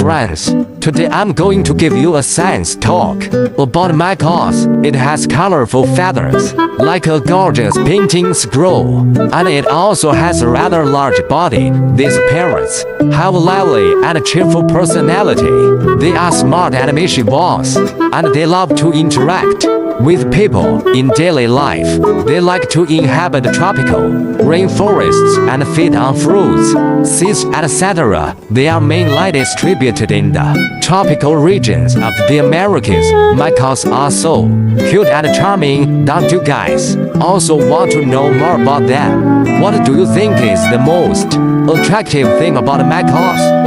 friends. Today I'm going to give you a science talk about macaws. It has colorful feathers, like a gorgeous painting scroll, and it also has a rather large body. These parrots have a lively and cheerful personality. They are smart and mischievous, and they love to interact with people in daily life. They like to inhabit tropical rainforests and feed on fruits, seeds, etc. They are mainly distributed in the tropical regions of the Americas. Macaws are so cute and charming, don't you guys also want to know more about them? What do you think is the most attractive thing about macaws?